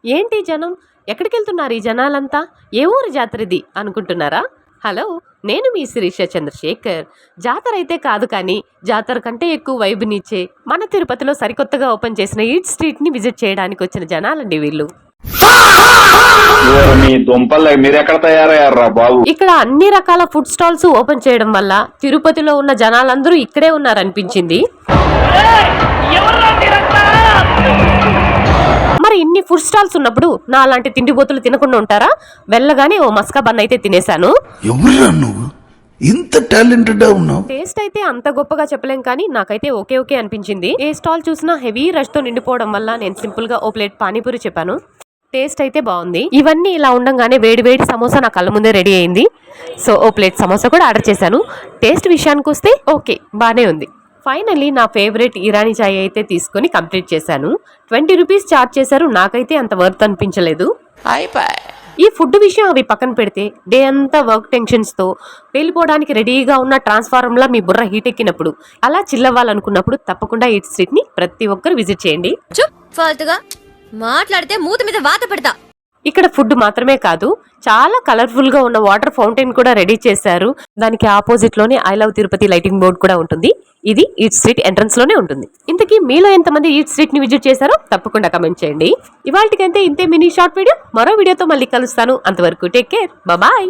ఏంటి జనం, ఎక్కడికెళ్తున్నారు ఈ జనాలంతా, ఏ ఊరి జాతరది అనుకుంటున్నారా? హలో, నేను మీ శిరీష చంద్రశేఖర్. జాతర అయితే కాదు, కానీ జాతర కంటే ఎక్కువ వైబునిచ్చే మన తిరుపతిలో సరికొత్తగా ఓపెన్ చేసిన ఈట్ స్ట్రీట్ ని విజిట్ చేయడానికి వచ్చిన జనాలండి వీళ్ళు. ఇక్కడ అన్ని రకాల ఫుడ్ స్టాల్స్ ఓపెన్ చేయడం వల్ల తిరుపతిలో ఉన్న జనాలందరూ ఇక్కడే ఉన్నారనిపించింది. మరి ఇన్ని ఫుడ్ స్టాల్స్ ఉన్నప్పుడు నా అలాంటి తిండిబోతులు తినకుండా ఉంటారా? వెళ్ళగానే ఓ మస్కా బన్ అయితే తినేశాను. ఇంత టాలెంటెడ్ ఉన్నావు. టేస్ట్ అయితే అంత గొప్పగా చెప్పలేం, కానీ నాకైతే ఓకే ఓకే అనిపించింది. ఏ స్టాల్ చూసినా హెవీ రష్ తో నిండిపోవడం వల్ల నేను సింపుల్ గా ఓ ప్లేట్ పానీపూరి చెప్పాను. టేస్ట్ అయితే బాగుంది. ఇవన్నీ ఇలా ఉండగానే వేడి వేడి సమోసా నా కళ్ళ ముందే రెడీ అయింది. సో ఓ ప్లేట్ సమోసా కూడా ఆర్డర్ చేశాను. టేస్ట్ విషయానికి వస్తే ఓకే, బానే ఉంది. ఫైనల్లీ నా ఫేవరెట్ ఇరానీ చాయ్ అయితే తీసుకొని కంప్లీట్ చేశాను. 20 రూపీస్ ఛార్జ్ చేశారు. నాకైతే అంత వర్త్ అనిపించలేదు. ఈ ఫుడ్ విషయం అవి పక్కన పెడితే, డే అంతా వర్క్ టెన్షన్స్ తో వెళ్ళిపోవడానికి రెడీగా ఉన్న ట్రాన్స్ఫార్మర్ లా మీ బుర్ర హీట్ ఎక్కినప్పుడు, అలా చిల్లవ్వాలనుకున్నప్పుడు తప్పకుండా ఈట్ స్ట్రీట్ ని ప్రతి ఒక్కరు విజిట్ చేయండి. మాట్లాడితే మూత మీద వాత పెడతా. ఇక్కడ ఫుడ్ మాత్రమే కాదు, చాలా కలర్ఫుల్ గా ఉన్న వాటర్ ఫౌంటైన్ కూడా రెడీ చేశారు. దానికి ఆపోజిట్ లోనే I love Tirupati lighting board కూడా ఉంటుంది. ఇది ఈట్ స్ట్రీట్ ఎంట్రన్స్ లోనే ఉంటుంది. ఇంతకీ మీలో ఎంతమంది ఈట్ స్ట్రీట్ ని విజిట్ చేశారో తప్పకుండా కమెంట్ చేయండి. ఇవాళకైతే ఇంతే మినీ షార్ట్ వీడియో. మరో వీడియోతో మళ్ళీ కలుస్తాను. అంతవరకు టేక్ కేర్, బాయ్.